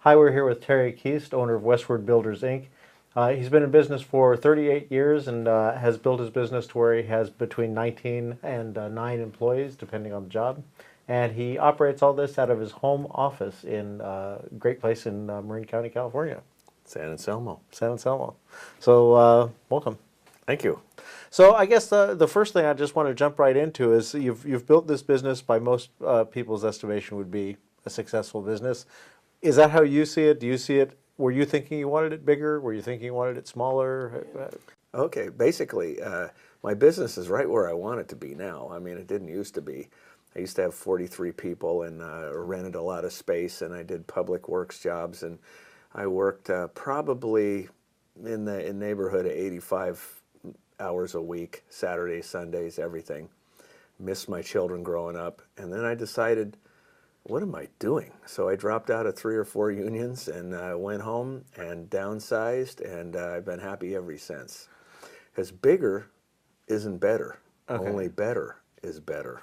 Hi, we're here with Terry Keast, owner of Westward Builders, Inc. He's been in business for 38 years and has built his business to where he has between 19 and 9 employees, depending on the job. And he operates all this out of his home office in a great place in Marin County, California. San Anselmo. San Anselmo. So, welcome. Thank you. So I guess the first thing I just want to jump right into is you've built this business by most people's estimation would be a successful business. Is that how you see it? Do you see it? Were you thinking you wanted it bigger? Were you thinking you wanted it smaller? Okay, basically, my business is right where I want it to be now. I mean, it didn't used to be. I used to have 43 people and rented a lot of space, and I did public works jobs, and I worked probably in the neighborhood of 85 hours a week, Saturdays, Sundays, everything. Missed my children growing up, and then I decided, what am I doing? So I dropped out of 3 or 4 unions and went home and downsized, and I've been happy ever since. Because bigger isn't better. Okay. Only better is better.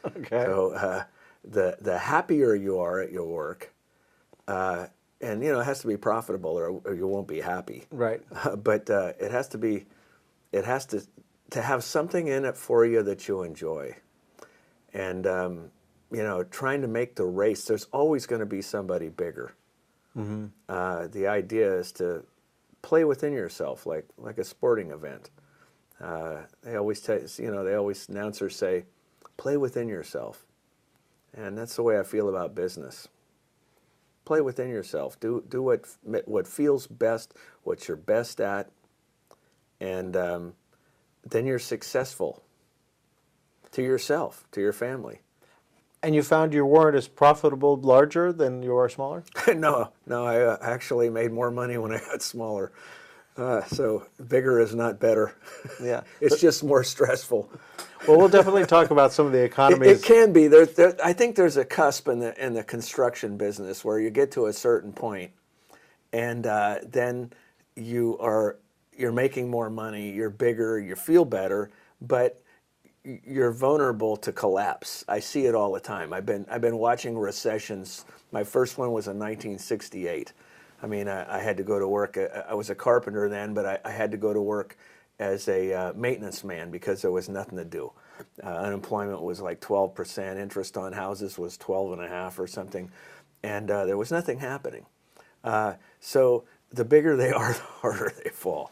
Okay. So the happier you are at your work, and it has to be profitable or you won't be happy. Right. But it has to have something in it for you that you enjoy. And trying to make the race, there's always going to be somebody bigger. Mm-hmm. The idea is to play within yourself, like a sporting event. They always announcers say, play within yourself, and that's the way I feel about business. Play within yourself. Do what feels best, what you're best at, and then you're successful. To yourself, to your family. And you found you weren't as profitable larger than you are smaller? No, I actually made more money when I got smaller. So bigger is not better. Yeah. It's just more stressful. Well, we'll definitely talk about some of the economies. It can be. I think there's a cusp in the construction business where you get to a certain point, and then you're making more money, you're bigger, you feel better, but you're vulnerable to collapse. I see it all the time. I've been watching recessions. My first one was in 1968. I mean, I had to go to work. I was a carpenter then, but I had to go to work as a maintenance man because there was nothing to do. Unemployment was like 12%. Interest on houses was 12.5 or something, and there was nothing happening. So the bigger they are, the harder they fall.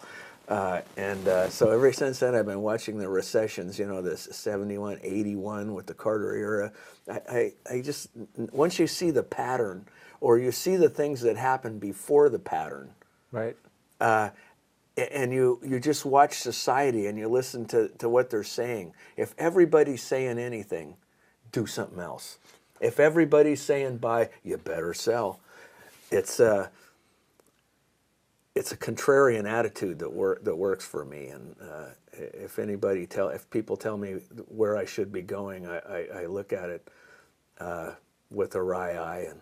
So ever since then, I've been watching the recessions, this 71, 81 with the Carter era. I just, once you see the pattern, or you see the things that happened before the pattern, Right. And you just watch society and you listen to what they're saying. If everybody's saying anything, do something else. If everybody's saying buy, you better sell. It's a contrarian attitude that works for me, and if people tell me where I should be going, I look at it with a wry eye and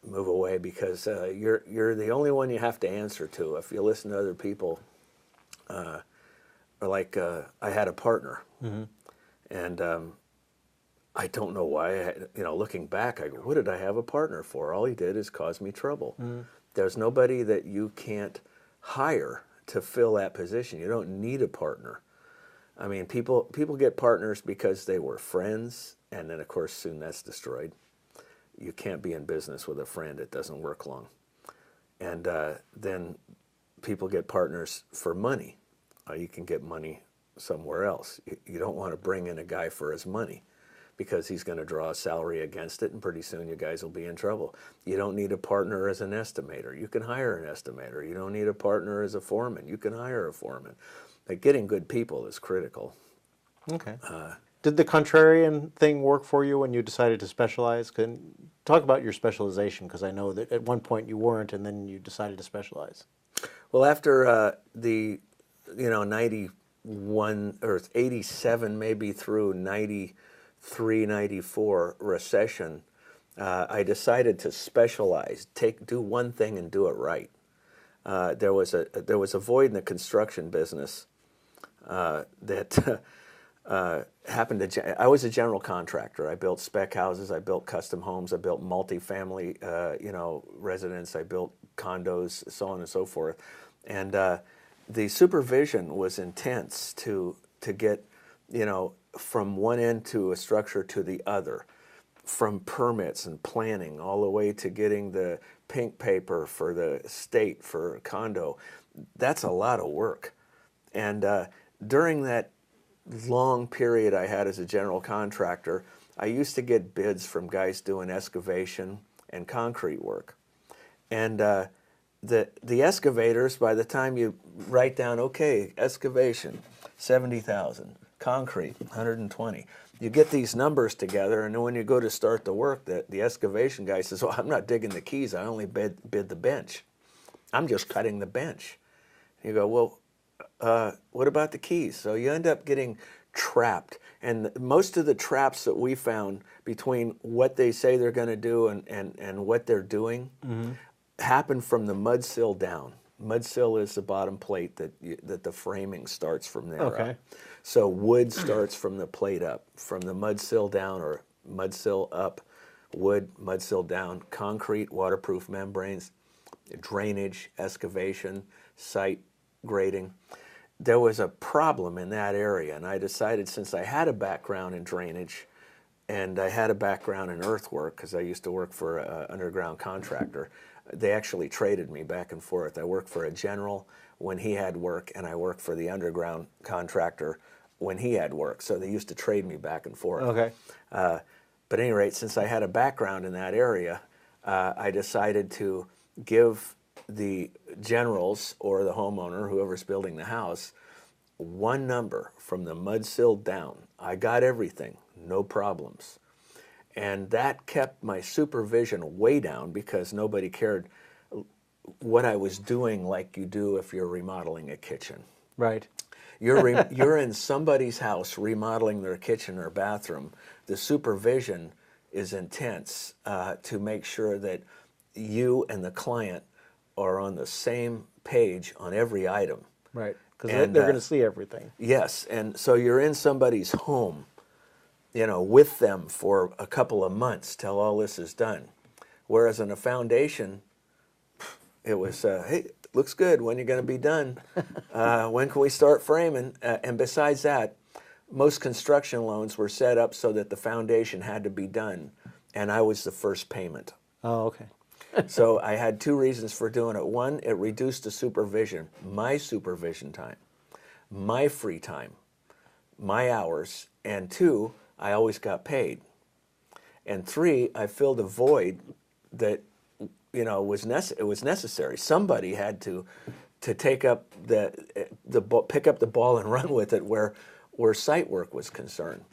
move away, because you're the only one you have to answer to. If you listen to other people, or like I had a partner, mm-hmm. and I don't know why. Looking back, I go, what did I have a partner for? All he did is cause me trouble. Mm-hmm. There's nobody that you can't hire to fill that position. You don't need a partner. I mean, people get partners because they were friends, and then, of course, soon that's destroyed. You can't be in business with a friend. It doesn't work long. And then people get partners for money. You can get money somewhere else. You don't want to bring in a guy for his money, because he's going to draw a salary against it, and pretty soon you guys will be in trouble. You don't need a partner as an estimator. You can hire an estimator. You don't need a partner as a foreman. You can hire a foreman. But getting good people is critical. Okay. Did the contrarian thing work for you when you decided to specialize? Talk about your specialization, because I know that at one point you weren't, and then you decided to specialize. Well, after the 91 or 87, maybe through 93, 94 recession, I decided to specialize, do one thing and do it right. There was a void in the construction business that I was a general contractor. I built spec houses, I built custom homes, I built multifamily, residents, I built condos, so on and so forth. And the supervision was intense to get, from one end to a structure to the other, from permits and planning all the way to getting the pink paper for the state for a condo. That's a lot of work. And during that long period I had as a general contractor, I used to get bids from guys doing excavation and concrete work. And the excavators, by the time you write down, okay, excavation, 70,000, concrete, 120, you get these numbers together, and then when you go to start the work, the excavation guy says, "Oh, I'm not digging the keys, I only bid the bench. I'm just cutting the bench." You go, "Well, what about the keys?" So you end up getting trapped. And most of the traps that we found between what they say they're going to do and what they're doing happen from the mud sill down. Mud sill is the bottom plate that the framing starts from there up. So wood starts from the plate up, from the mud sill down or mud sill up, wood, mud sill down, concrete, waterproof membranes, drainage, excavation, site grading. There was a problem in that area, and I decided, since I had a background in drainage and I had a background in earthwork because I used to work for an underground contractor, they actually traded me back and forth. I worked for a general when he had work, and I worked for the underground contractor when he had work. So they used to trade me back and forth. Okay. But at any rate, since I had a background in that area, I decided to give the generals or the homeowner, whoever's building the house, one number from the mud sill down. I got everything, no problems. And that kept my supervision way down because nobody cared what I was doing, like you do if you're remodeling a kitchen. Right. You're in somebody's house remodeling their kitchen or bathroom. The supervision is intense to make sure that you and the client are on the same page on every item. Right, because they're going to see everything. Yes, and so you're in somebody's home, with them for a couple of months till all this is done. Whereas in a foundation, it was, hey, looks good, when are you going to be done? When can we start framing? And besides that, most construction loans were set up so that the foundation had to be done, and I was the first payment. Oh, okay. So I had two reasons for doing it. One, it reduced the supervision, my supervision time, my free time, my hours. And two, I always got paid. And three, I filled a void that, was necessary. Somebody had to take up pick up the ball and run with it where site work was concerned.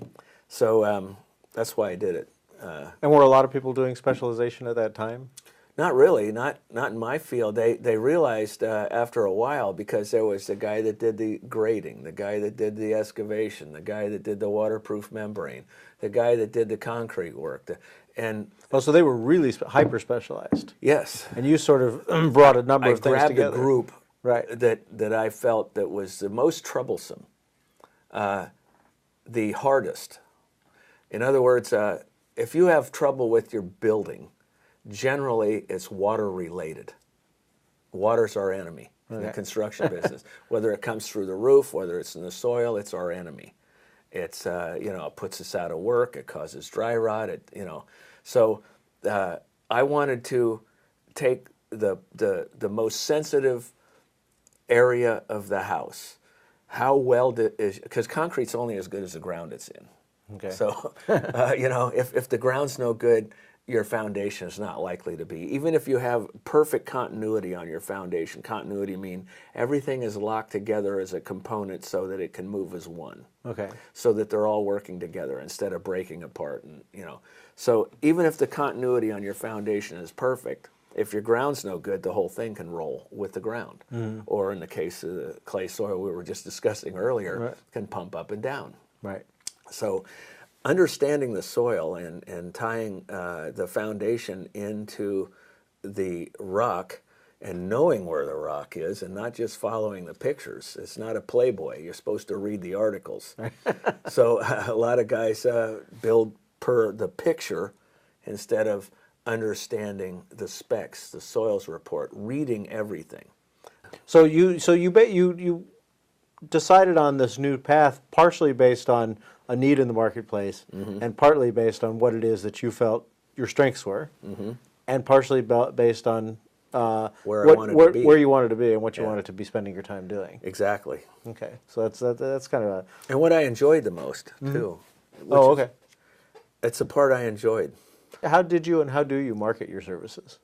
So that's why I did it. And were a lot of people doing specialization at that time? Not really, not in my field. They realized after a while, because there was the guy that did the grading, the guy that did the excavation, the guy that did the waterproof membrane, the guy that did the concrete work, so they were really hyper specialized. Yes. And you sort of brought a number of things together. I grabbed a group right. that I felt that was the most troublesome, the hardest. In other words, if you have trouble with your building, generally, it's water related. Water's our enemy in the construction business. Whether it comes through the roof, whether it's in the soil, it's our enemy. It's it puts us out of work. It causes dry rot. So I wanted to take the most sensitive area of the house. How well because concrete's only as good as the ground it's in. Okay. So if the ground's no good, your foundation is not likely to be. Even if you have perfect continuity on your foundation, continuity means everything is locked together as a component so that it can move as one. Okay. So that they're all working together instead of breaking apart. And so even if the continuity on your foundation is perfect, if your ground's no good, the whole thing can roll with the ground. Mm-hmm. Or in the case of the clay soil we were just discussing earlier, can pump up and down. Right. So understanding the soil and tying the foundation into the rock and knowing where the rock is and not just following the pictures. It's not a Playboy. You're supposed to read the articles. So a lot of guys build per the picture instead of understanding the specs, the soils report, reading everything. So you decided on this new path partially based on a need in the marketplace, and partly based on what it is that you felt your strengths were, and partially based on Where I wanted to be. where you wanted to be and what you Yeah. wanted to be spending your time doing. Exactly. Okay, so that's kind of a. And what I enjoyed the most, too. Oh, okay. It's the part I enjoyed. How did you and how do you market your services?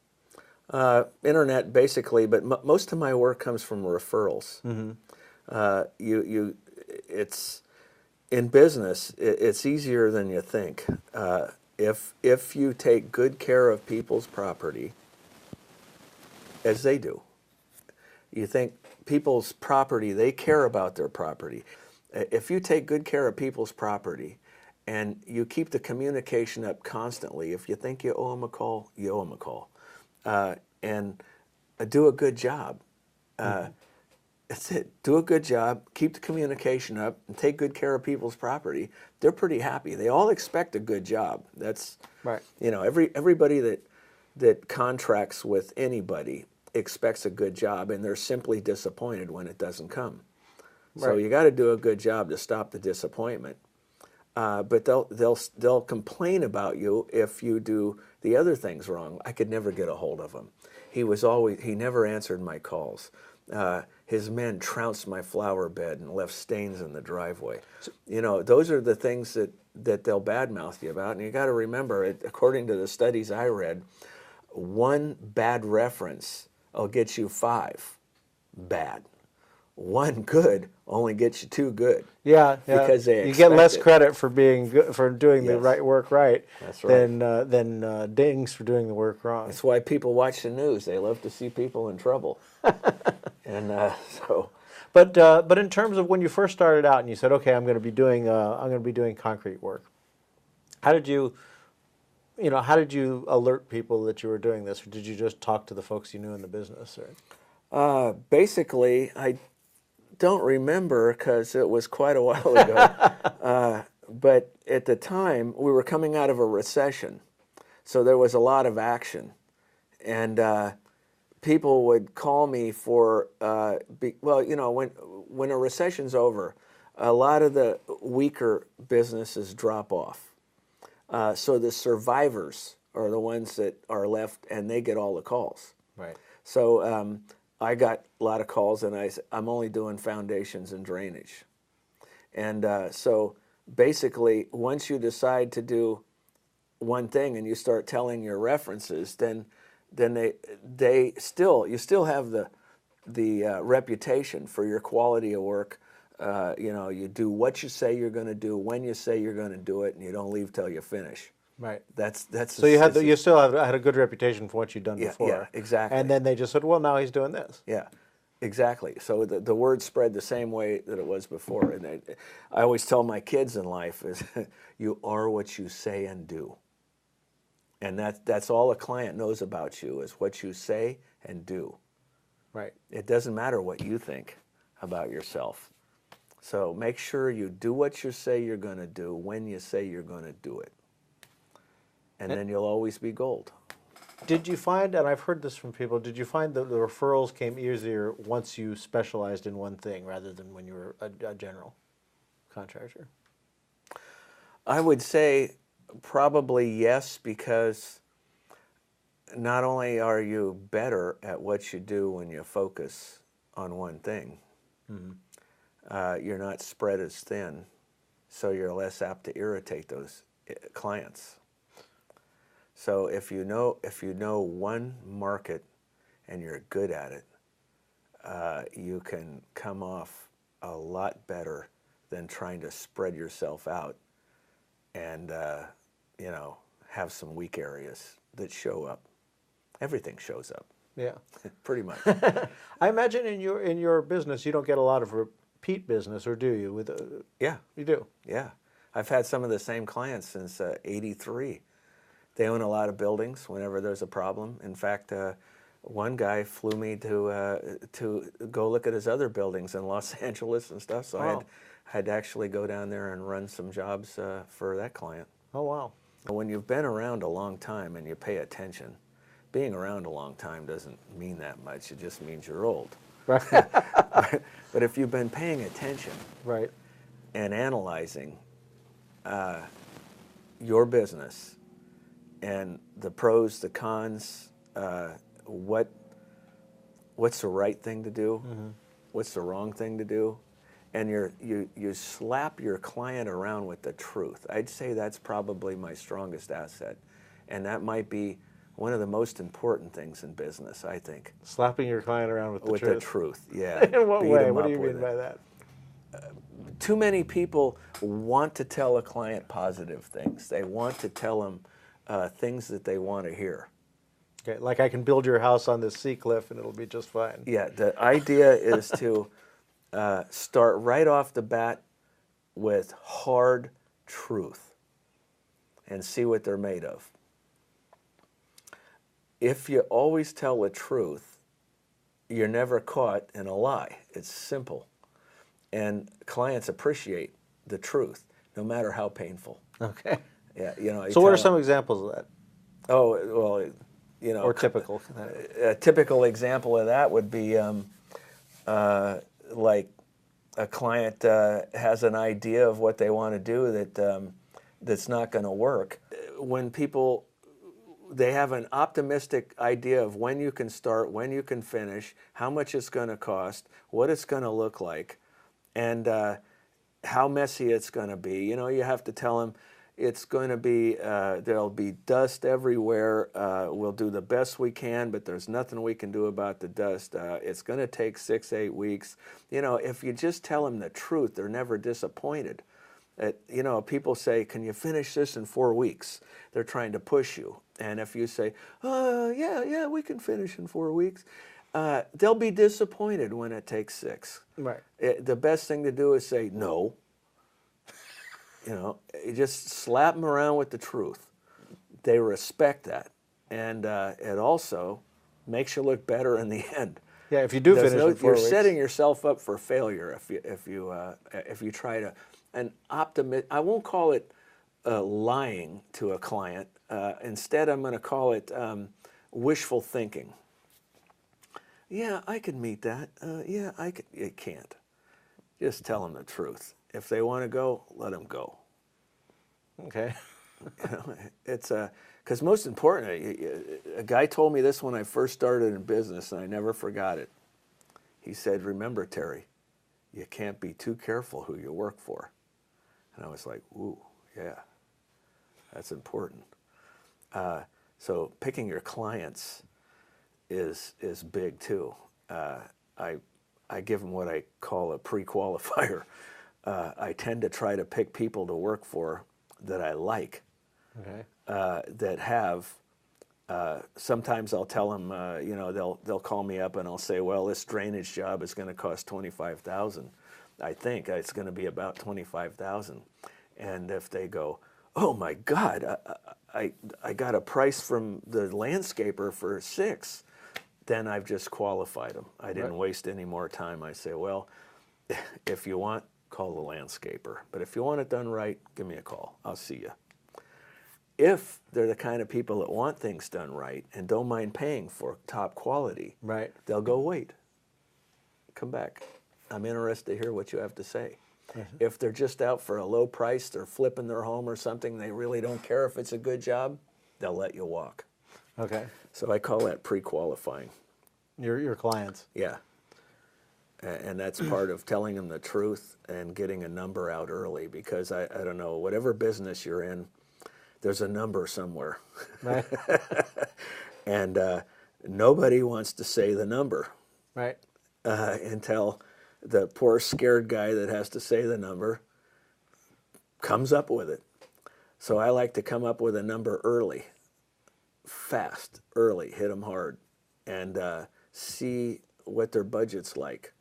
Internet, basically, but most of my work comes from referrals. It's in business. It's easier than you think. If you take good care of people's property, as they do, you think people's property, they care about their property. If you take good care of people's property, and you keep the communication up constantly, if you think you owe them a call, you owe them a call. And do a good job. That's it. Do a good job, keep the communication up, and take good care of people's property. They're pretty happy. They all expect a good job. That's Right. You know, everybody that contracts with anybody expects a good job, and they're simply disappointed when it doesn't come. So Right. you got to do a good job to stop the disappointment. But they'll complain about you if you do the other things wrong. I could never get a hold of him. He never answered my calls. His men trounced my flower bed and left stains in the driveway. You know, those are the things that they'll badmouth you about. And you got to remember, according to the studies I read, one bad reference will get you 5 bad. One good only gets you 2 good. Yeah, Because they you get less expect it. credit for being good, for doing the Yes. right work right, That's right. than dings for doing the work wrong. That's why people watch the news. They love to see people in trouble. And so, But in terms of when you first started out and you said, okay, I'm going to be doing concrete work. How did you alert people that you were doing this, or did you just talk to the folks you knew in the business? Or basically, I don't remember because it was quite a while ago. But at the time, we were coming out of a recession, so there was a lot of action, and people would call me for when a recession's over, a lot of the weaker businesses drop off. So the survivors are the ones that are left, and they get all the calls. right. So I got a lot of calls, and I'm only doing foundations and drainage. And so basically, once you decide to do one thing and you start telling your references, then you still have the reputation for your quality of work. You do what you say you're going to do when you say you're going to do it, and you don't leave till you finish. Right. That's So you still had a good reputation for what you'd done before. Yeah, exactly. And then they just said, well, now he's doing this. Yeah, exactly. So the word spread the same way that it was before. And I always tell my kids in life is, you are what you say and do. And that's all a client knows about you is what you say and do. Right. It doesn't matter what you think about yourself. So make sure you do what you say you're going to do when you say you're going to do it. And then you'll always be gold. Did you find, and I've heard this from people, did you find that the referrals came easier once you specialized in one thing rather than when you were a general contractor? I would say probably yes, because not only are you better at what you do when you focus on one thing, you're not spread as thin, so you're less apt to irritate those clients. So if you know one market and you're good at it, you can come off a lot better than trying to spread yourself out and have some weak areas that show up. Everything shows up. Yeah. Pretty much. I imagine in your business you don't get a lot of repeat business, or do you? Yeah. You do. Yeah. I've had some of the same clients since '83. They own a lot of buildings whenever there's a problem. In fact, one guy flew me to go look at his other buildings in Los Angeles and stuff. So Wow. I had to actually go down there and run some jobs for that client. Oh, wow. When you've been around a long time and you pay attention, being around a long time doesn't mean that much. It just means you're old. Right. But if you've been paying attention Right. and analyzing your business and the pros, the cons, what's the right thing to do, what's the wrong thing to do, and you slap your client around with the truth. I'd say that's probably my strongest asset, and that might be one of the most important things in business, I think. Slapping your client around with the truth. The truth, yeah. In what Beat way? 'em What do up you with mean it. by that? Too many people want to tell a client positive things. They want to tell them things that they want to hear. Okay, like I can build your house on this sea cliff and it'll be just fine. Yeah, the idea is to start right off the bat with hard truth and see what they're made of. If you always tell the truth, you're never caught in a lie. It's simple. And clients appreciate the truth, no matter how painful. Okay. Yeah, you know. So what are some examples of that? Oh, well, you know. Or typical? A typical example of that would be like a client has an idea of what they want to do that's not going to work. When people, they have an optimistic idea of when you can start, when you can finish, how much it's going to cost, what it's going to look like, and how messy it's going to be. You know, you have to tell them it's going to be, there'll be dust everywhere. We'll do the best we can, but there's nothing we can do about the dust. It's going to take 6-8 weeks. You know, if you just tell them the truth, they're never disappointed. You know, people say, can you finish this in 4 weeks? They're trying to push you. And if you say, yeah, we can finish in 4 weeks, they'll be disappointed when it takes 6. Right. The best thing to do is say no. You know, you just slap them around with the truth. They respect that. And it also makes you look better in the end. Yeah, if you do finish in 4 You're weeks. setting yourself up for failure if you try to. And I won't call it lying to a client. Instead, I'm going to call it wishful thinking. Yeah, I can meet that. Yeah, I can. You can't. Just tell them the truth. If they want to go, let them go. Okay. You know, it's because most importantly, a guy told me this when I first started in business, and I never forgot it. He said, "Remember, Terry, you can't be too careful who you work for." And I was like, "Ooh, yeah, that's important." So picking your clients is big too. I give them what I call a pre-qualifier. I tend to try to pick people to work for that I like, Okay. that have. Sometimes I'll tell them, you know, they'll call me up and I'll say, well, this drainage job is going to cost $25,000. I think it's going to be about $25,000. And if they go, oh my God, I got a price from the landscaper for $6, then I've just qualified them. I didn't waste any more time. I say, well, if you want, call the landscaper. But if you want it done right, give me a call. I'll see you. If they're the kind of people that want things done right and don't mind paying for top quality, Right. they'll go, wait, come back. I'm interested to hear what you have to say. Mm-hmm. If they're just out for a low price, they're flipping their home or something, they really don't care if it's a good job, they'll let you walk. Okay. So I call that pre-qualifying. Your clients. Yeah. And that's part of telling them the truth and getting a number out early, because I don't know, whatever business you're in, there's a number somewhere. Right. And nobody wants to say the number Right. until the poor scared guy that has to say the number comes up with it. So I like to come up with a number early, fast, early, hit them hard, and see what their budget's like.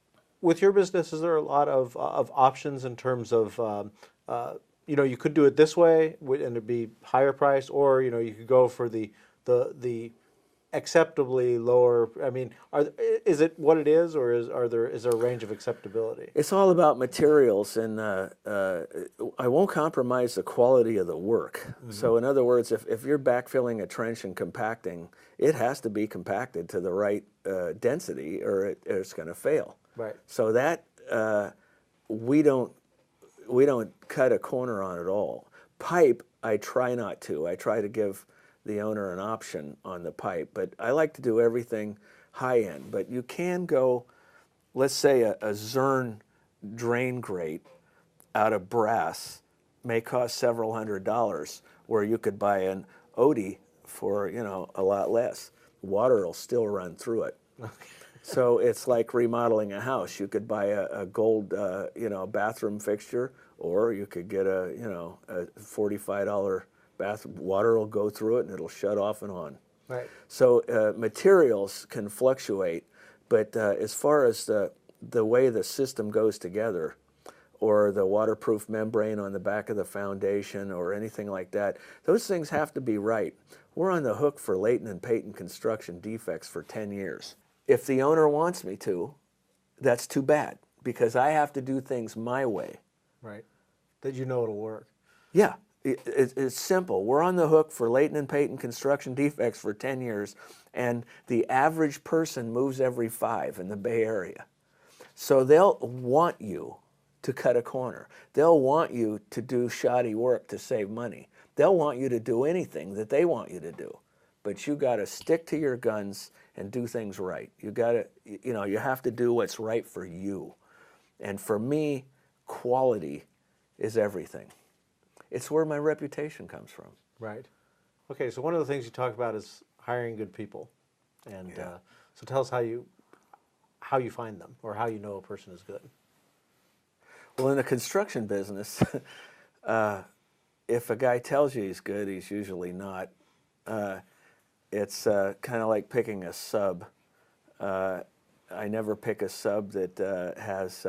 With your business, is there a lot of options in terms of, you know, you could do it this way and it'd be higher price, or, you know, you could go for the acceptably lower? I mean, is it what it is, or is there a range of acceptability? It's all about materials, and I won't compromise the quality of the work. So in other words, if you're backfilling a trench and compacting, it has to be compacted to the right density, or it's going to fail. Right. So that we don't cut a corner on at all. Pipe, I try not to. I try to give the owner an option on the pipe, but I like to do everything high end. But you can go, let's say a Zern drain grate out of brass may cost several $100s, where you could buy an Odie for, you know, a lot less. Water will still run through it. So it's like remodeling a house. You could buy a gold, you know, bathroom fixture, or you could get a, you know, a $45 bathroom. Water will go through it and it'll shut off and on. Right. So materials can fluctuate, but as far as the way the system goes together, or the waterproof membrane on the back of the foundation, or anything like that, those things have to be right. We're on the hook for latent and patent construction defects for 10 years. If the owner wants me to, that's too bad, because I have to do things my way. Right. That you know it'll work. Yeah, it's simple. We're on the hook for latent and patent construction defects for 10 years, and the average person moves every 5 in the Bay Area. So they'll want you to cut a corner. They'll want you to do shoddy work to save money. They'll want you to do anything that they want you to do. But you got to stick to your guns and do things right. You got to, you know, you have to do what's right for you. And for me, quality is everything. It's where my reputation comes from. Right. Okay, so one of the things you talk about is hiring good people. And so tell us how you find them, or how you know a person is good. Well, in the construction business, if a guy tells you he's good, he's usually not. It's kind of like picking a sub. I never pick a sub that has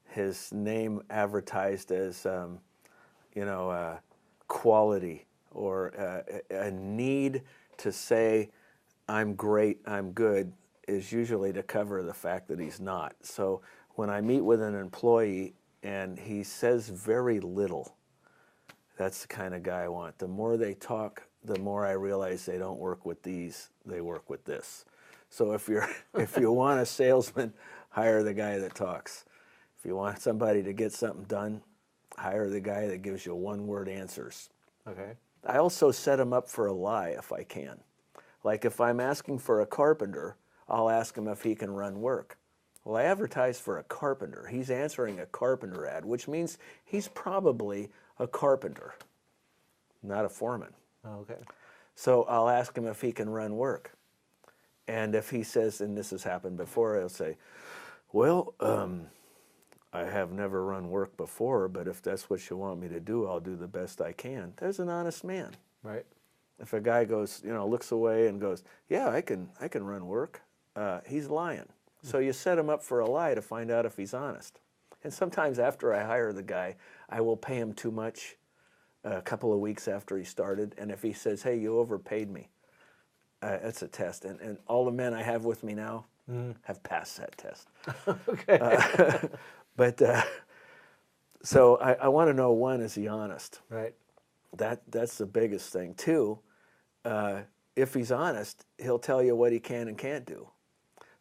his name advertised as, you know, quality, or a need to say, I'm great, I'm good, is usually to cover the fact that he's not. So when I meet with an employee and he says very little, that's the kind of guy I want. The more they talk, the more I realize they don't work with these, they work with this. So if you want a salesman, hire the guy that talks. If you want somebody to get something done, hire the guy that gives you one-word answers. Okay. I also set them up for a lie if I can. Like if I'm asking for a carpenter, I'll ask him if he can run work. Well, I advertise for a carpenter. He's answering a carpenter ad, which means he's probably a carpenter, not a foreman. Oh, okay. So I'll ask him if he can run work. And if he says, and this has happened before, he'll say, well, I have never run work before, but if that's what you want me to do, I'll do the best I can. There's an honest man. Right. If a guy goes, you know, looks away and goes, yeah, I can run work, he's lying. So you set him up for a lie to find out if he's honest. And sometimes after I hire the guy, I will pay him too much a couple of weeks after he started. And if he says, hey, you overpaid me, that's a test. And all the men I have with me now have passed that test. Okay. But so I want to know, one, is he honest? Right. That's the biggest thing. Two, if he's honest, he'll tell you what he can and can't do.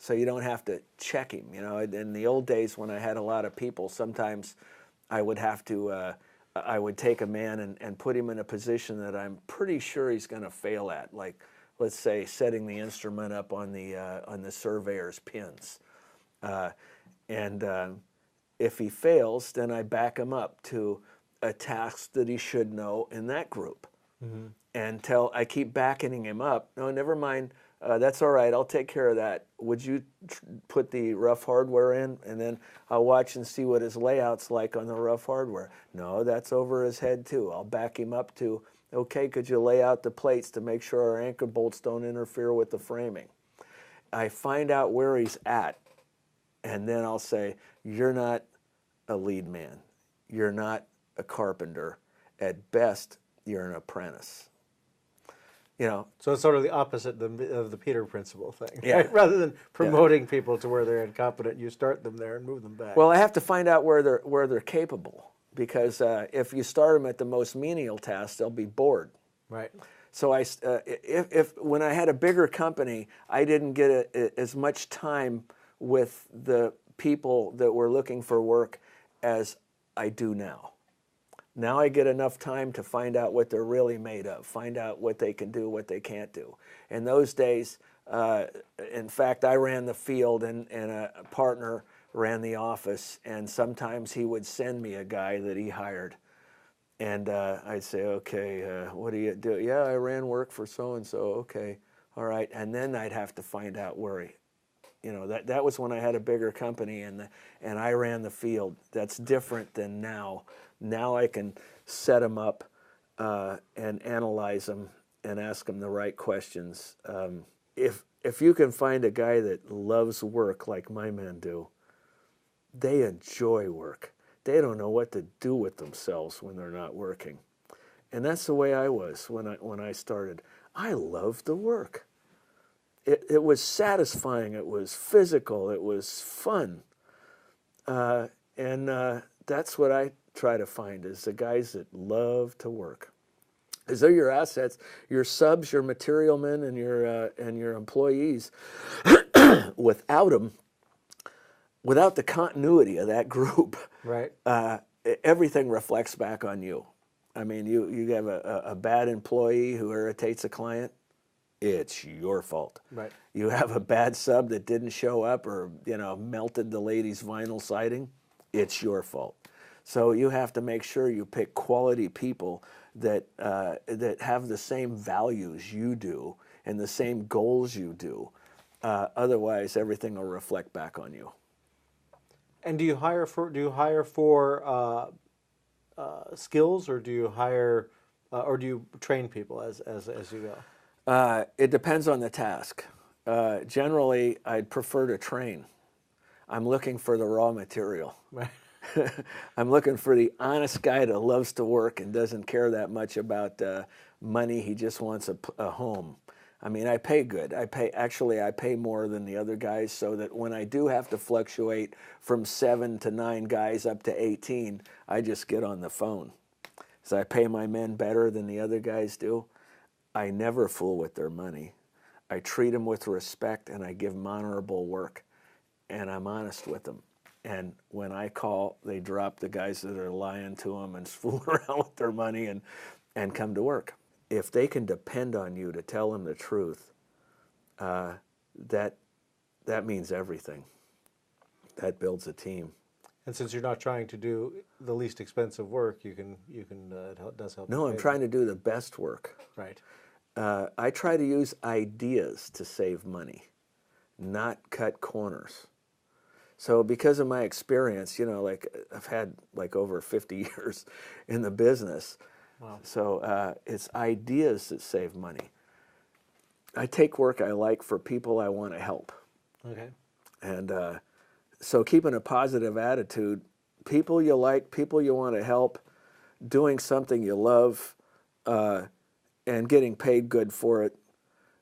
So you don't have to check him. You know, in the old days when I had a lot of people, sometimes I would have to, I would take a man and put him in a position that I'm pretty sure he's going to fail at. Like, let's say, setting the instrument up on the surveyor's pins. If he fails, then I back him up to a task that he should know in that group. Until I keep backing him up. No, never mind. That's all right. I'll take care of that. Would you put the rough hardware in? And then I'll watch and see what his layout's like on the rough hardware. No, that's over his head too. I'll back him up to, okay, could you lay out the plates to make sure our anchor bolts don't interfere with the framing? I find out where he's at, and then I'll say, you're not a lead man. You're not a carpenter. At best, you're an apprentice. You know, So it's sort of the opposite of the Peter principle thing, Yeah. right? Rather than promoting people to where they're incompetent, you start them there and move them back. well, I have to find out where they're capable, because if you start them at the most menial task, they'll be bored. Right. So if when I had a bigger company, I didn't get as much time with the people that were looking for work as I do now. Now I get enough time to find out what they're really made of, find out what they can do, what they can't do. In those days, in fact, I ran the field and a partner ran the office, and sometimes he would send me a guy that he hired. And I'd say, okay, what do you do? Yeah, I ran work for so-and-so. Okay, all right. And then I'd have to find out where he, that was when I had a bigger company and I ran the field. That's different than now. Now I can set them up and analyze them and ask them the right questions. If you can find a guy that loves work like my men do, they enjoy work. They don't know what to do with themselves when they're not working. And that's the way I was when I started. I loved the work. It was satisfying. It was physical. It was fun. And that's what I try to find, is the guys that love to work. Because they're your assets, your subs, your material men, and your employees. Without them, without the continuity of that group, Right. Everything reflects back on you. I mean, you have a bad employee who irritates a client, it's your fault. Right. You have a bad sub that didn't show up, or melted the lady's vinyl siding, it's your fault. So you have to make sure you pick quality people that have the same values you do and the same goals you do. Otherwise, everything will reflect back on you. And do you hire for skills, or do you hire or do you train people as you go? It depends on the task. Generally, I'd prefer to train. I'm looking for the raw material. Right. I'm looking for the honest guy that loves to work and doesn't care that much about money. He just wants a home. I mean, I pay good. I pay more than the other guys, so that when I do have to fluctuate from 7 to 9 guys up to 18, I just get on the phone. So I pay my men better than the other guys do. I never fool with their money. I treat them with respect, and I give them honorable work, and I'm honest with them. And when I call, they drop the guys that are lying to them and fooling around with their money and come to work. If they can depend on you to tell them the truth, that means everything. That builds a team. And since you're not trying to do the least expensive work, it does help. No, I'm trying to do the best work. Right. I try to use ideas to save money, not cut corners. So because of my experience, like I've had like over 50 years in the business. Wow. So it's ideas that save money. I take work I like for people I want to help. Okay. And so keeping a positive attitude, people you like, people you want to help, doing something you love, and getting paid good for it,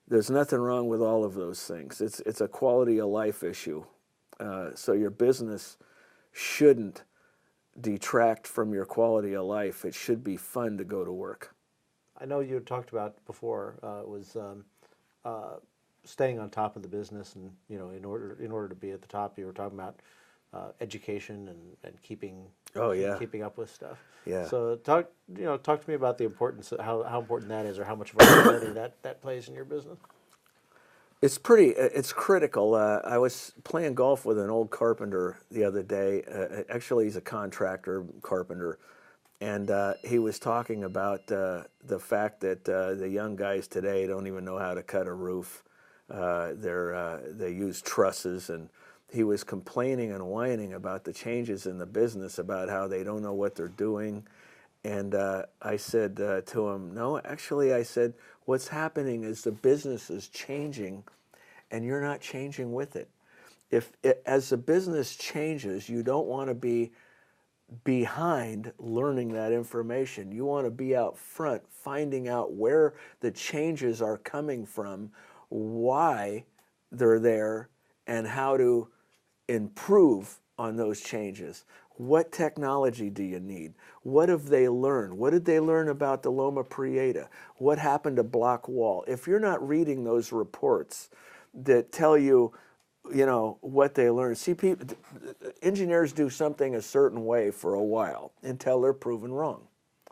there's nothing wrong with all of those things. It's a quality of life issue. So your business shouldn't detract from your quality of life. It should be fun to go to work. I know you had talked about before was staying on top of the business, and in order to be at the top, you were talking about education and keeping keeping up with stuff. Yeah. So talk to me about the importance of how important that is, or how much of a priority that plays in your business. It's critical. I was playing golf with an old carpenter the other day. Actually, he's a contractor carpenter. And he was talking about the fact that the young guys today don't even know how to cut a roof. They use trusses. And he was complaining and whining about the changes in the business, about how they don't know what they're doing. And I said to him, no, actually, I said, what's happening is the business is changing, and you're not changing with it. As the business changes, you don't want to be behind learning that information. You want to be out front, finding out where the changes are coming from, why they're there, and how to improve on those changes. What technology do you need? What have they learned? What did they learn about the Loma Prieta? What happened to block wall? If you're not reading those reports that tell you, you know, what they learned. See, engineers do something a certain way for a while until they're proven wrong.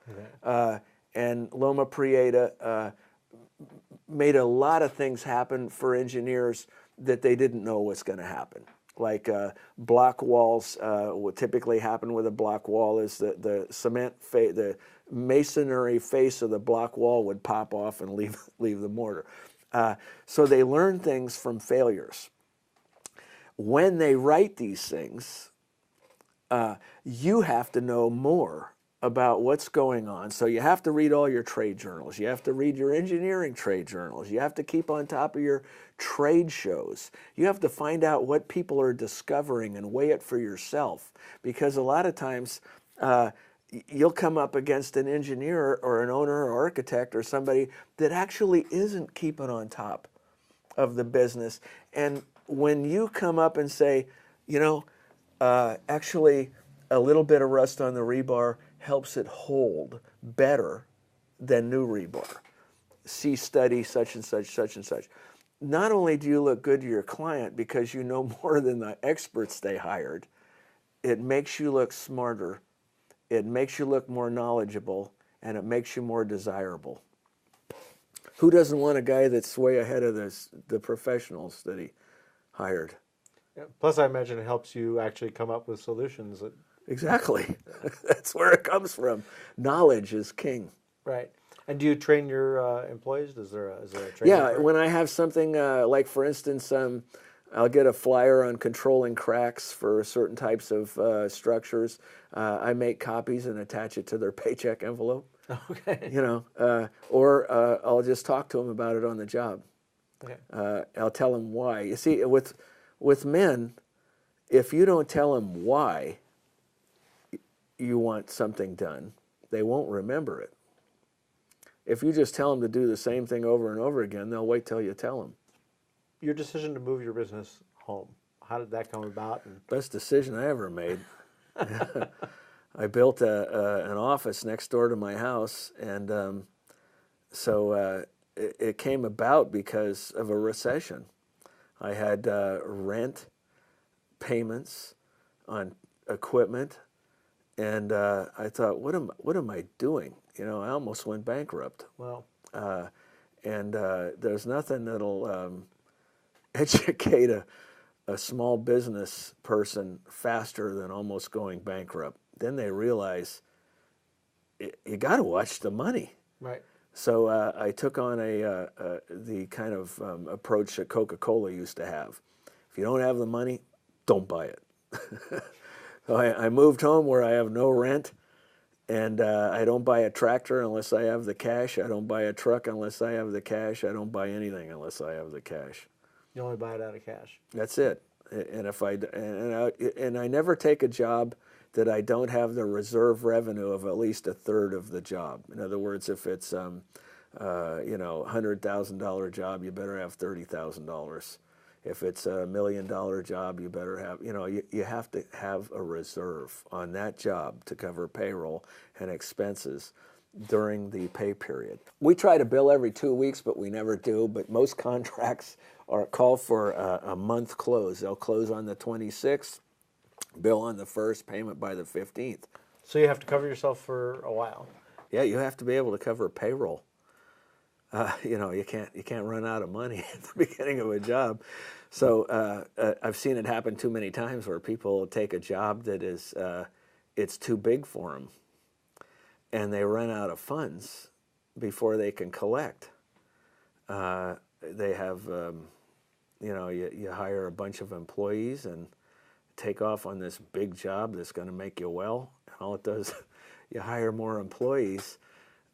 Okay. And Loma Prieta made a lot of things happen for engineers that they didn't know was going to happen. Like block walls, what typically happen with a block wall is the the masonry face of the block wall would pop off and leave the mortar. So they learn things from failures. When they write these things, you have to know more about what's going on. So you have to read all your trade journals. You have to read your engineering trade journals. You have to keep on top of your trade shows. You have to find out what people are discovering and weigh it for yourself. Because a lot of times you'll come up against an engineer or an owner or architect or somebody that actually isn't keeping on top of the business. And when you come up and say, you know, actually a little bit of rust on the rebar helps it hold better than new rebar. See study such and such, such and such. Not only do you look good to your client because you know more than the experts they hired, it makes you look smarter, it makes you look more knowledgeable, and it makes you more desirable. Who doesn't want a guy that's way ahead of the professionals that he hired? Yeah. Plus, I imagine it helps you actually come up with solutions. Exactly. That's where it comes from. Knowledge is king. Right. And do you train your employees? Is there a training? Yeah, when I have something, like for instance, I'll get a flyer on controlling cracks for certain types of structures. I make copies and attach it to their paycheck envelope. Okay. You know, or I'll just talk to them about it on the job. Okay. I'll tell them why. You see, with men, if you don't tell them why you want something done, they won't remember it. If you just tell them to do the same thing over and over again, they'll wait till you tell them. Your decision to move your business home, how did that come about? Best decision I ever made. I built an office next door to my house, and so it came about because of a recession. I had rent payments on equipment, and I thought, what am I doing? You know, I almost went bankrupt. Wow. And there's nothing that'll educate a small business person faster than almost going bankrupt. Then they realize you got to watch the money. Right. So I took on the kind of approach that Coca-Cola used to have. If you don't have the money, don't buy it. So I moved home where I have no rent, and I don't buy a tractor unless I have the cash. I don't buy a truck unless I have the cash. I don't buy anything unless I have the cash. You only buy it out of cash. That's it. And if I never take a job that I don't have the reserve revenue of at least a third of the job. In other words, if it's you know, $100,000 job, you better have $30,000. If it's $1 million job, you better have, you know, you have to have a reserve on that job to cover payroll and expenses during the pay period. We try to bill every 2 weeks, but we never do. But most contracts call for a month close. They'll close on the 26th, bill on the 1st, payment by the 15th. So you have to cover yourself for a while. Yeah, you have to be able to cover payroll. You know, you can't run out of money at the beginning of a job. So I've seen it happen too many times where people take a job that is it's too big for them, and they run out of funds before they can collect. They have, you know, you hire a bunch of employees and take off on this big job that's going to make you well, and all it does, you hire more employees.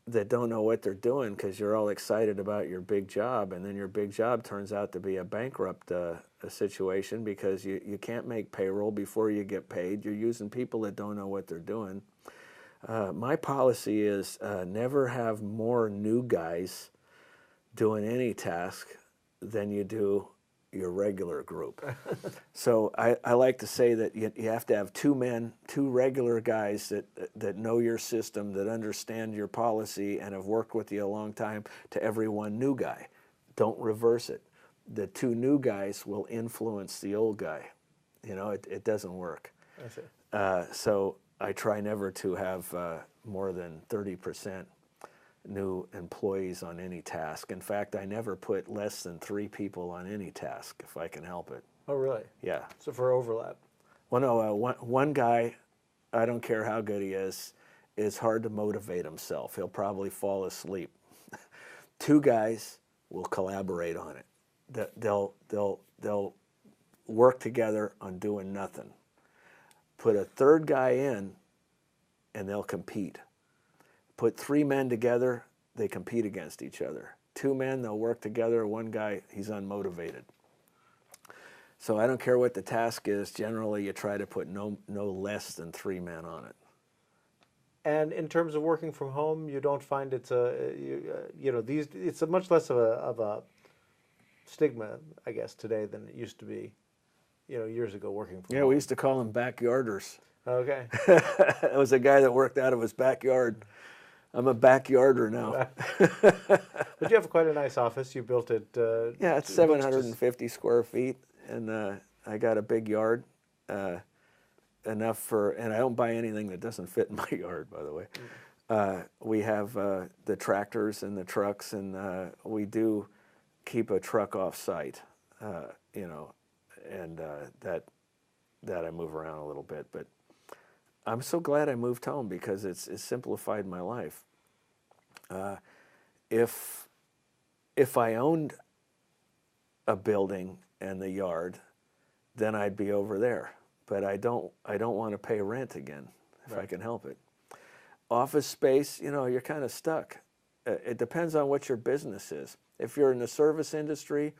that don't know what they're doing because you're all excited about your big job, and then your big job turns out to be a bankrupt a situation because you can't make payroll before you get paid. You're using people that don't know what they're doing. My policy is never have more new guys doing any task than you do your regular group. So I like to say that you have to have two regular guys that know your system, that understand your policy and have worked with you a long time, to every one new guy. Don't reverse it. The two new guys will influence the old guy. You know, it doesn't work. I see. So I try never to have more than 30% new employees on any task. In fact, I never put less than 3 people on any task if I can help it. Oh, really? Yeah. So for overlap. Well, no, one guy, I don't care how good he is hard to motivate himself. He'll probably fall asleep. 2 guys will collaborate on it. They'll work together on doing nothing. Put a 3rd guy in, and they'll compete. Put 3 men together, they compete against each other. 2 men, they'll work together. 1 guy, he's unmotivated. So I don't care what the task is. Generally, you try to put no less than 3 men on it. And in terms of working from home, you don't find it's it's a much less of a stigma, I guess, today than it used to be, years ago working from home. Yeah, we used to call them backyarders. Okay. It was a guy that worked out of his backyard. I'm a backyarder now. But you have quite a nice office. You built it. Yeah, it's 750 square feet, and I got a big yard, enough for, and I don't buy anything that doesn't fit in my yard, by the way. We have the tractors and the trucks, and we do keep a truck off site, and that I move around a little bit, but I'm so glad I moved home because it's simplified my life. If I owned a building and the yard, then I'd be over there. But I don't want to pay rent again if I can help it. Office space, you're kind of stuck. It depends on what your business is. If you're in the service industry,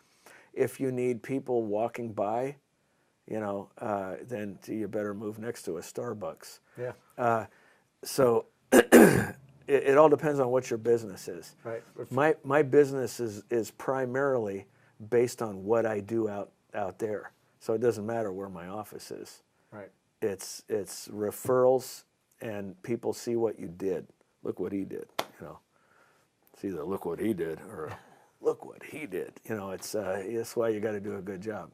if you need people walking by, then you better move next to a Starbucks. Yeah. So it all depends on what your business is. Right. My business is primarily based on what I do out there. So it doesn't matter where my office is. Right. It's referrals, and people see what you did. Look what he did. It's either look what he did or look what he did. That's why you got to do a good job.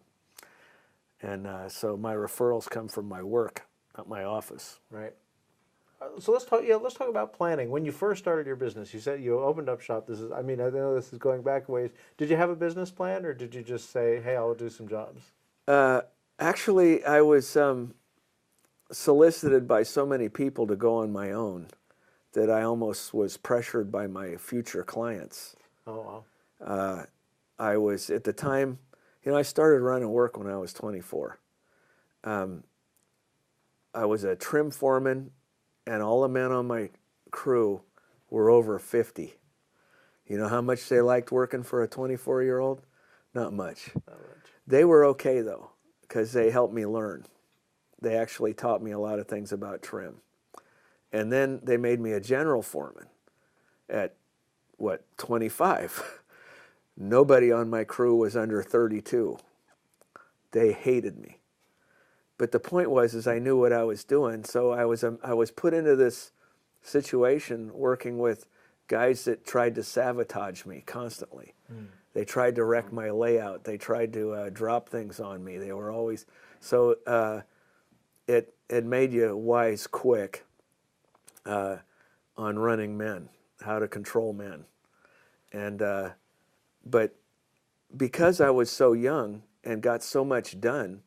And so my referrals come from my work, not my office. Right. So let's talk. Yeah, let's talk about planning. When you first started your business, you said you opened up shop. I know this is going back a ways. Did you have a business plan, or did you just say, "Hey, I'll do some jobs"? Actually, I was solicited by so many people to go on my own that I almost was pressured by my future clients. Oh, wow. I was, at the time, I started running work when I was 24. I was a trim foreman, and all the men on my crew were over 50. You know how much they liked working for a 24-year-old? Not much. Not much. They were okay, though, because they helped me learn. They actually taught me a lot of things about trim. And then they made me a general foreman at, 25. Nobody on my crew was under 32. They hated me. But the point was I knew what I was doing, so I was put into this situation working with guys that tried to sabotage me constantly. They tried to wreck my layout. They tried to drop things on me. They were always... So it made you wise quick on running men, how to control men. And but because I was so young and got so much done,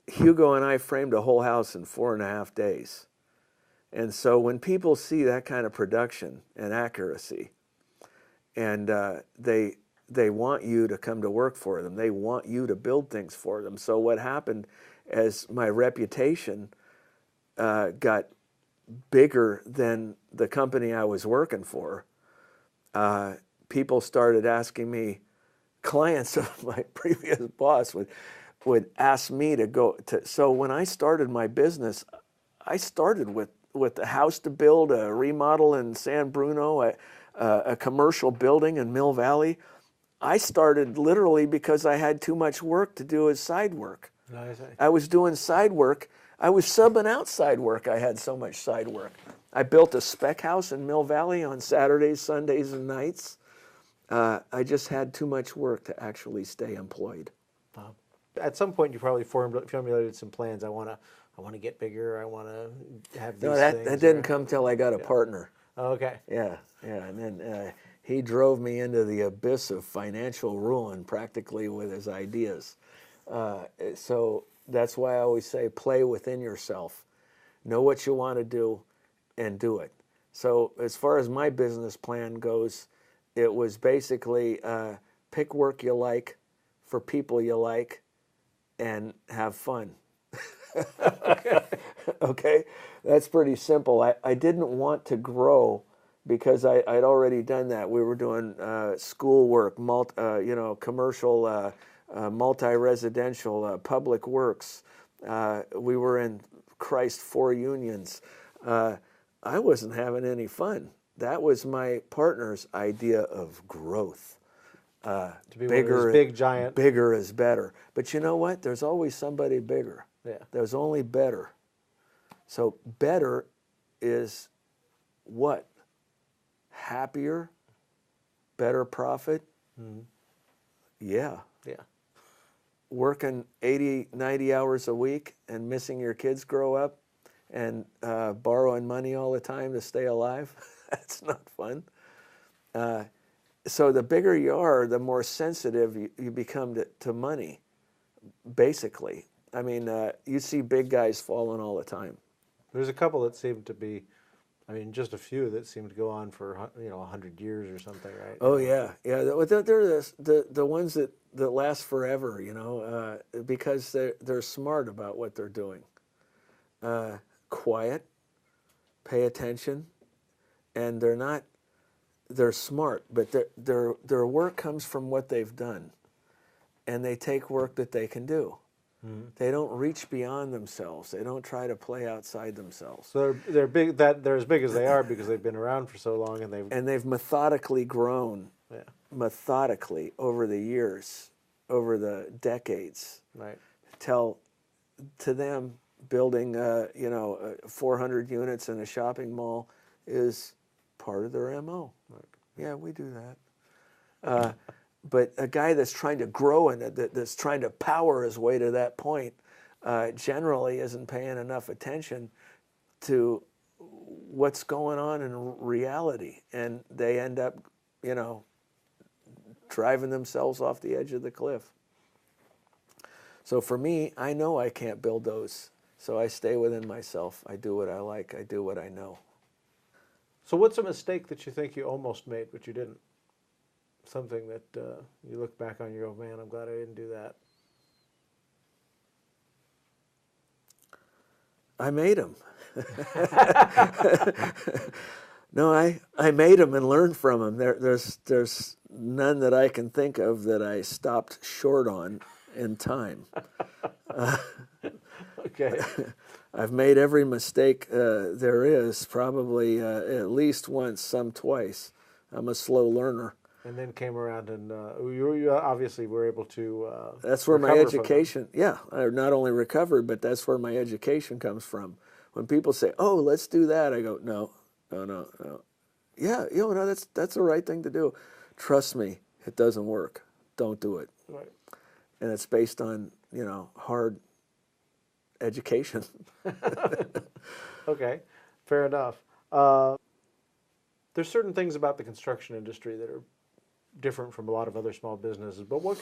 Hugo and I framed a whole house in 4.5 days. And so when people see that kind of production and accuracy, and they want you to come to work for them, they want you to build things for them. So what happened as my reputation got bigger than the company I was working for, people started asking me, clients of my previous boss would ask me to go to. So when I started my business, I started with a house to build, a remodel in San Bruno, a commercial building in Mill Valley. I started literally because I had too much work to do as side work. I was doing side work. I was subbing out side work. I had so much side work. I built a spec house in Mill Valley on Saturdays, Sundays, and nights. I just had too much work to actually stay employed. At some point, you probably formulated some plans. I want to get bigger. I want to have these things. That didn't come till I got a partner. Oh, okay. Yeah, and then he drove me into the abyss of financial ruin practically with his ideas. So that's why I always say, play within yourself. Know what you want to do and do it. So as far as my business plan goes, it was basically pick work you like for people you like and have fun. Okay, that's pretty simple. I didn't want to grow because I'd already done that. We were doing schoolwork, commercial, multi-residential, public works. We were in 4 unions. I wasn't having any fun. That was my partner's idea of growth. To be bigger, big giant. Bigger is better. But you know what? There's always somebody bigger. Yeah. There's only better. So better is what? Happier, better profit. Mm-hmm. Yeah. Yeah. Working 80, 90 hours a week and missing your kids grow up and borrowing money all the time to stay alive. That's not fun. So the bigger you are, the more sensitive you become to money, basically. I mean, you see big guys falling all the time. There's a couple that seem to be, just a few that seem to go on for 100 years or something, right? Oh yeah. They're the ones that last forever, because they're smart about what they're doing. Quiet, pay attention, and they're smart, but their work comes from what they've done, and they take work that they can do. Mm-hmm. They don't reach beyond themselves. They don't try to play outside themselves. So they're big. They're as big as they are because they've been around for so long, and they've methodically grown, methodically over the years, over the decades. Right. To them, building 400 units in a shopping mall is part of their MO. Right. Yeah, we do that. But a guy that's trying to grow and that's trying to power his way to that point generally isn't paying enough attention to what's going on in reality. And they end up, driving themselves off the edge of the cliff. So for me, I know I can't build those. So I stay within myself. I do what I like. I do what I know. So what's a mistake that you think you almost made, but you didn't? Something that you look back on, you go, man, I'm glad I didn't do that. I made them. No, I made them and learned from them. There's none that I can think of that I stopped short on in time. Okay. I've made every mistake there is, probably at least once, some twice. I'm a slow learner. And then came around, and you obviously were able to. That's where my education. Yeah, I not only recovered, but that's where my education comes from. When people say, "Oh, let's do that," I go, "No. Yeah, that's the right thing to do. Trust me, it doesn't work. Don't do it." Right. And it's based on hard education. Okay, fair enough. There's certain things about the construction industry that are different from a lot of other small businesses. But what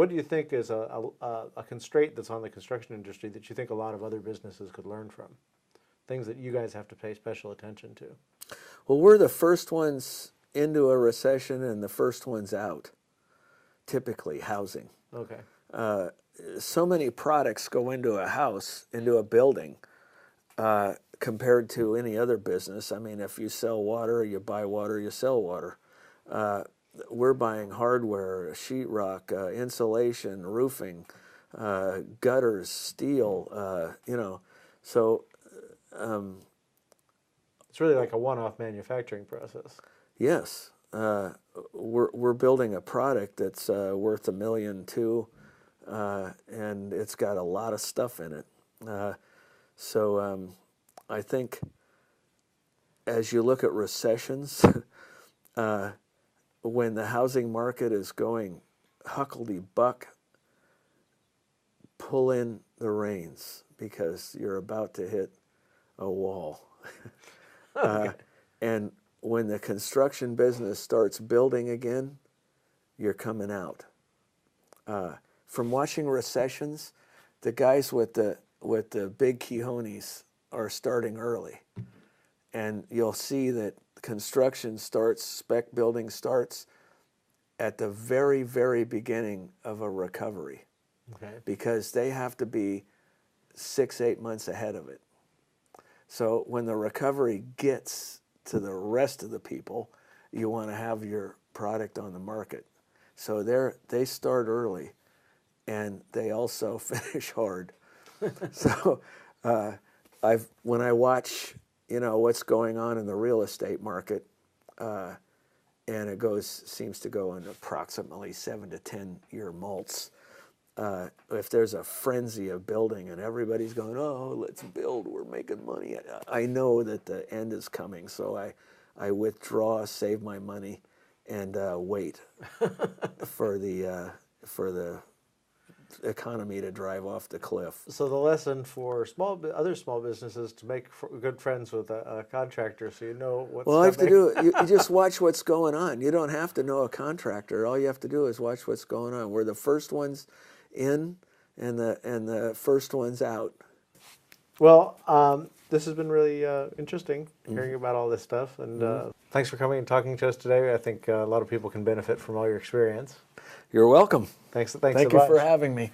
do you think is a constraint that's on the construction industry that you think a lot of other businesses could learn from? Things that you guys have to pay special attention to. Well, we're the first ones into a recession and the first ones out. Typically, housing. Okay. So many products go into a house, into a building. compared to any other business. I mean, if you sell water, you buy water, you sell water. We're buying hardware, sheetrock, insulation, roofing, gutters, steel, you know. So it's really like a one-off manufacturing process. yes, we're building a product that's worth $1.2 million, and it's got a lot of stuff in it. So I think as you look at recessions, when the housing market is going huckleberry-buck, pull in the reins because you're about to hit a wall. Okay. And when the construction business starts building again, you're coming out. From watching recessions, the guys with the big cojones are starting early. And you'll see that construction starts, spec building starts at the very, very beginning of a recovery. Okay. Because they have to be 6-8 months ahead of it. So when the recovery gets to the rest of the people, you want to have your product on the market. So they start early, and they also finish hard. So when I watch, you know, what's going on in the real estate market, and it seems to go in approximately 7 to 10 year mults. If there's a frenzy of building and everybody's going, oh, let's build, we're making money, I know that the end is coming, so I withdraw, save my money, and wait for the economy to drive off the cliff. So the lesson for other small businesses to make good friends with a contractor, so you know what's Well, all you have to coming. do, you just watch what's going on. You don't have to know a contractor. All you have to do is watch what's going on. We're the first ones in and the first ones out. Well, this has been really interesting hearing about all this stuff, and thanks for coming and talking to us today. I think a lot of people can benefit from all your experience. You're welcome. Thank Thank so you for much. having me.